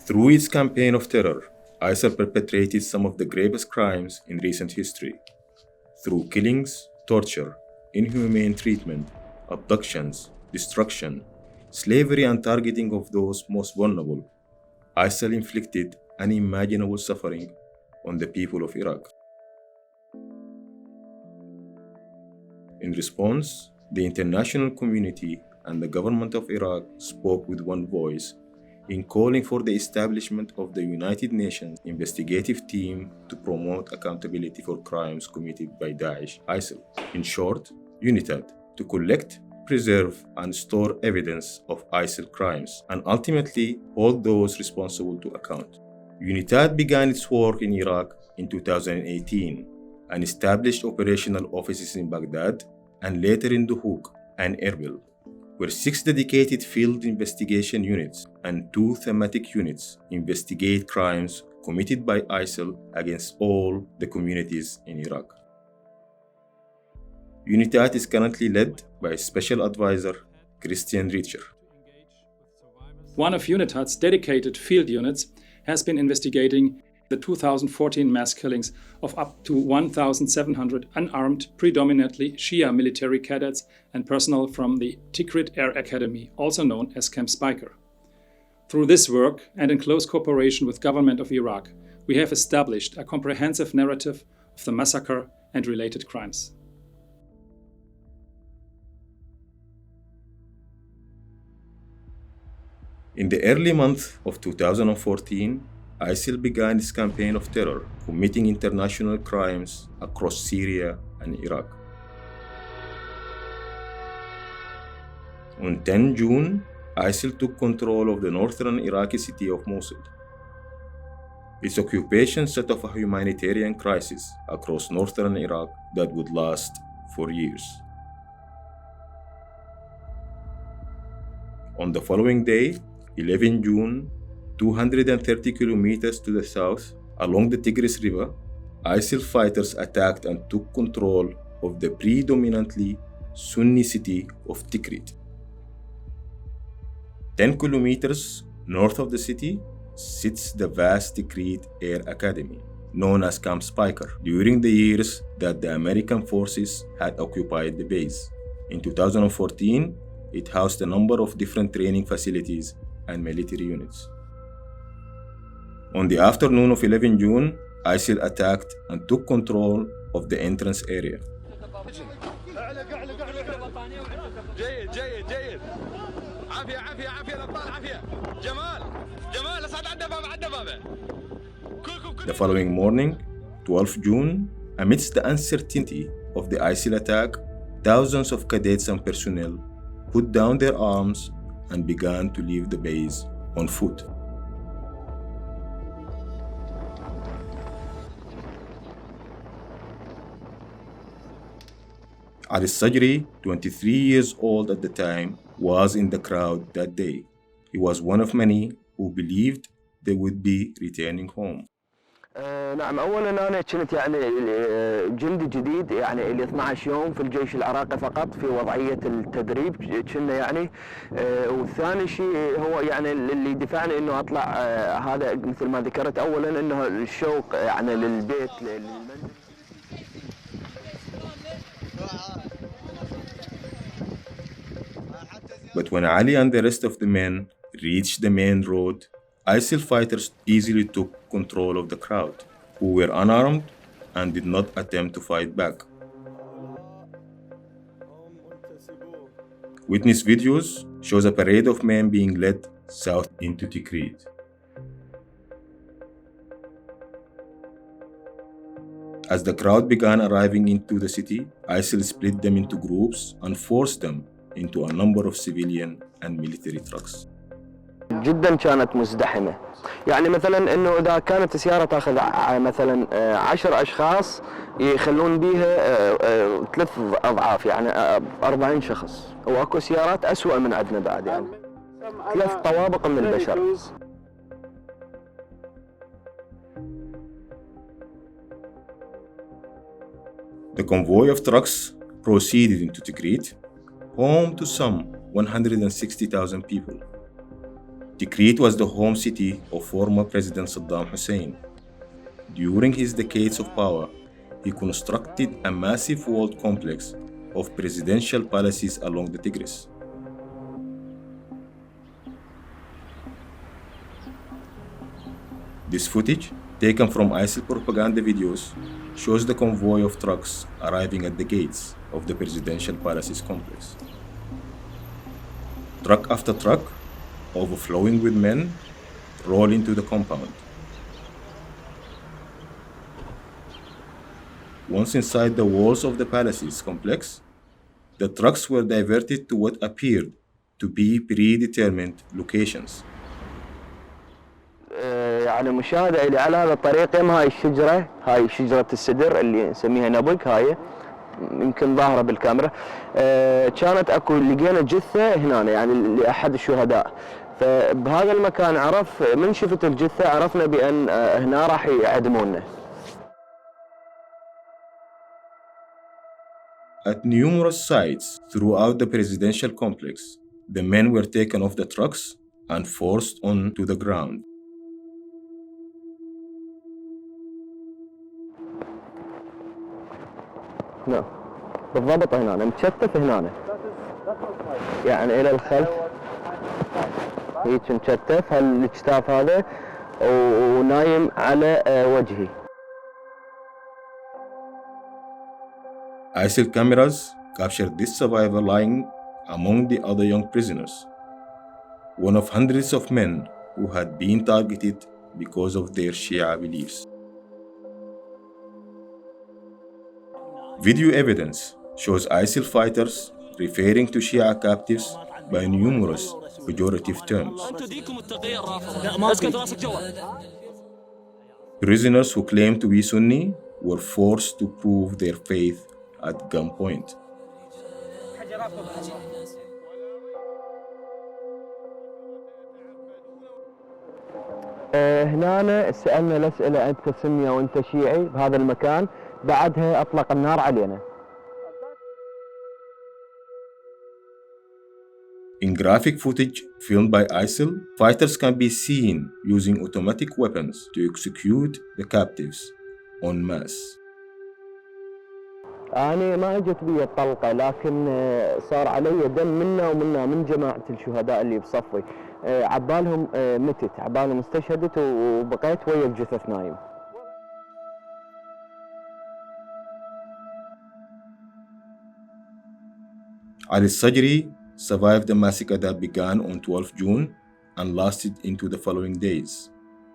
Through its campaign of terror, ISIL perpetrated some of the gravest crimes in recent history. Through killings, torture, inhumane treatment, abductions, destruction, slavery and targeting of those most vulnerable, ISIL inflicted unimaginable suffering on the people of Iraq. In response, the international community and the government of Iraq spoke with one voice in calling for the establishment of the United Nations investigative team to promote accountability for crimes committed by Daesh, ISIL. In short, Yunitad, to collect, preserve, and store evidence of ISIL crimes and ultimately hold those responsible to account. Yunitad began its work in Iraq in 2018 and established operational offices in Baghdad and later in Duhok and Erbil, where 6 dedicated field investigation units and 2 thematic units investigate crimes committed by ISIL against all the communities in Iraq. Yunitad is currently led by Special Advisor Christian Richer. One of Yunitad's dedicated field units has been investigating the 2014 mass killings of up to 1,700 unarmed, predominantly Shia military cadets and personnel from the Tikrit Air Academy, also known as Camp Spiker. Through this work, and in close cooperation with government of Iraq, we have established a comprehensive narrative of the massacre and related crimes. In the early month of 2014, ISIL began its campaign of terror, committing international crimes across Syria and Iraq. On 10 June, ISIL took control of the northern Iraqi city of Mosul. Its occupation set off a humanitarian crisis across northern Iraq that would last for years. On the following day, 11 June, 230 kilometers to the south, along the Tigris River, ISIL fighters attacked and took control of the predominantly Sunni city of Tikrit. 10 kilometers north of the city sits the vast Tikrit Air Academy, known as Camp Spiker, during the years that the American forces had occupied the base. In 2014, it housed a number of different training facilities and military units. On the afternoon of 11 June, ISIL attacked and took control of the entrance area. The following morning, 12 June, amidst the uncertainty of the ISIL attack, thousands of cadets and personnel put down their arms and began to leave the base on foot. Ali Sajri, 23 years old at the time, was in the crowd that day. He was one of many who believed they would be returning home. نعم اولا انا كنت يعني جندي جديد يعني ال 12 يوم في الجيش العراقي فقط في وضعيه التدريب كنا يعني والثاني شيء هو يعني اللي دفعني انه اطلع هذا مثل ما ذكرت اولا انه الشوق يعني للبيت للمنزل. But when Ali and the rest of the men reached the main road, ISIL fighters easily took control of the crowd, who were unarmed and did not attempt to fight back. Witness videos shows a parade of men being led south into Tikrit. As the crowd began arriving into the city, ISIL split them into groups and forced them into a number of civilian and military trucks. جدا كانت مزدحمة. يعني مثلا انه اذا كانت السيارة تاخذ مثلا 10 اشخاص يخلون بيها 3 اضعاف يعني 40 شخص، واكو سيارات اسوأ من عندنا بعد يعني 3 طوابق من البشر. The convoy of trucks proceeded into Tikrit, home to some 160,000 people. Tikrit was the home city of former President Saddam Hussein. During his decades of power, he constructed a massive walled complex of presidential palaces along the Tigris. This footage, taken from ISIL propaganda videos, shows the convoy of trucks arriving at the gates of the presidential palaces complex. Truck after truck, overflowing with men, roll into the compound. Once inside the walls of the palaces complex, the trucks were diverted to what appeared to be predetermined locations. يعني مشاهدة إلي على هذا الطريق، هاي الشجرة، هاي شجرة السدر اللي نسميها نبق، هاي يمكن ظاهرة بالكاميرا. كانت اكو لقينا جثة هنا يعني لأحد الشهداء، فبهذا المكان عرف من شفت الجثة عرفنا بأن هنا راح يعدمونا. At numerous sites throughout the presidential complex, the men were taken off the trucks and forced onto the ground. نعم بالضبط هنا متشتت هنا يعني الى الخلف هيك متشتت هالاجتاف هذا ونايم على وجهي. ISIL cameras captured this survivor lying among the other young prisoners, one of hundreds of men who had been targeted because of their Shia beliefs. Video evidence shows ISIL fighters referring to Shia captives by numerous pejorative terms. Prisoners who claimed to be Sunni were forced to prove their faith at gunpoint. هنا سألنا الأسئلة أنت سني أو أنت شيعي بهذا المكان، بعدها أطلق النار علينا. In graphic footage filmed by ISIL, fighters can be seen using automatic weapons to execute the captives en masse. أنا ما اجت بي الطلقة، لكن صار علي دم منا ومنا من جماعة الشهداء اللي بصفي، عبالهم متت، عبالهم استشهدت وبقيت ويا الجثث نايم. Ali Sajri survived the massacre that began on 12 June and lasted into the following days.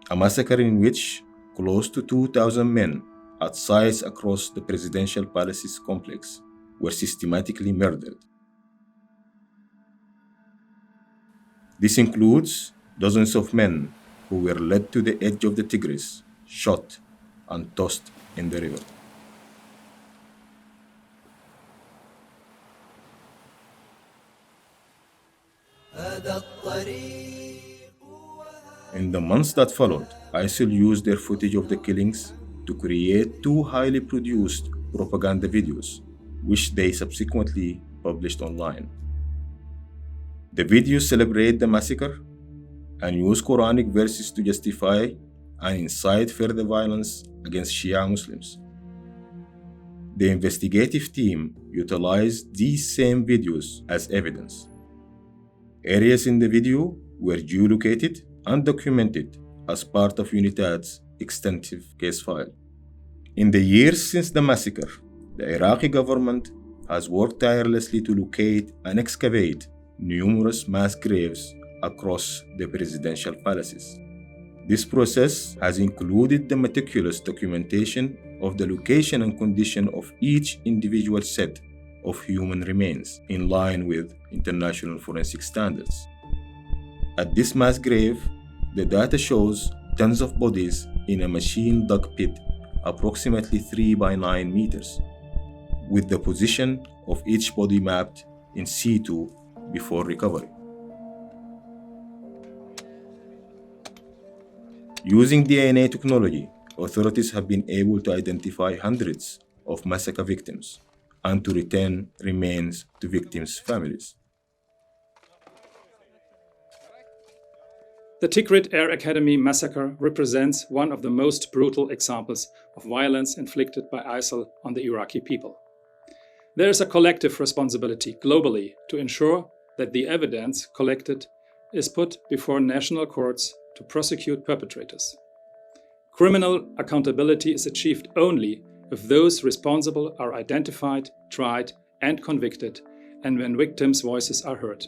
A massacre in which close to 2,000 men at sites across the presidential palaces complex were systematically murdered. This includes dozens of men who were led to the edge of the Tigris, shot, and tossed in the river. In the months that followed, ISIL used their footage of the killings to create two highly produced propaganda videos, which they subsequently published online. The videos celebrate the massacre and use Quranic verses to justify and incite further violence against Shia Muslims. The investigative team utilized these same videos as evidence. Areas in the video were geolocated and documented as part of Yunitad's extensive case file. In the years since the massacre, the Iraqi government has worked tirelessly to locate and excavate numerous mass graves across the presidential palaces. This process has included the meticulous documentation of the location and condition of each individual set of human remains in line with international forensic standards. At this mass grave, the data shows tons of bodies in a machine-dug pit approximately 3 by 9 meters, with the position of each body mapped in Seitu before recovery. Using DNA technology, authorities have been able to identify hundreds of massacre victims and to return remains to victims' families. The Tikrit Air Academy massacre represents one of the most brutal examples of violence inflicted by ISIL on the Iraqi people. There is a collective responsibility globally to ensure that the evidence collected is put before national courts to prosecute perpetrators. Criminal accountability is achieved only if those responsible are identified, tried, and convicted, and when victims' voices are heard.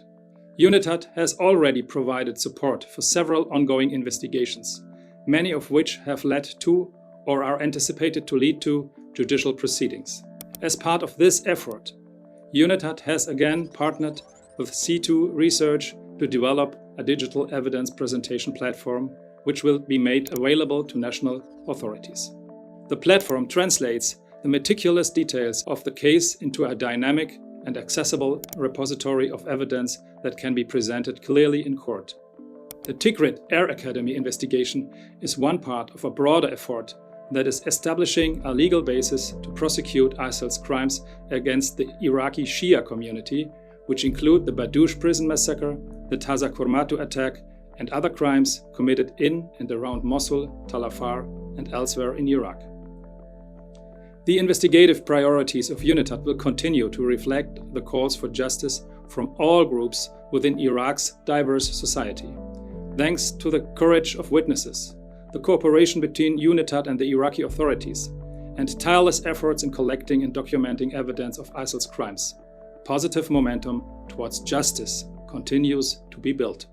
Yunitad has already provided support for several ongoing investigations, many of which have led to or are anticipated to lead to judicial proceedings. As part of this effort, Yunitad has again partnered with Seitu Research to develop a digital evidence presentation platform which will be made available to national authorities. The platform translates the meticulous details of the case into a dynamic and accessible repository of evidence that can be presented clearly in court. The Tikrit Air Academy investigation is one part of a broader effort that is establishing a legal basis to prosecute ISIL's crimes against the Iraqi Shia community, which include the Badouche prison massacre, the Taza Kurmatu attack, and other crimes committed in and around Mosul, Tal Afar, and elsewhere in Iraq. The investigative priorities of Yunitad will continue to reflect the calls for justice from all groups within Iraq's diverse society. Thanks to the courage of witnesses, the cooperation between Yunitad and the Iraqi authorities, and tireless efforts in collecting and documenting evidence of ISIL's crimes, positive momentum towards justice continues to be built.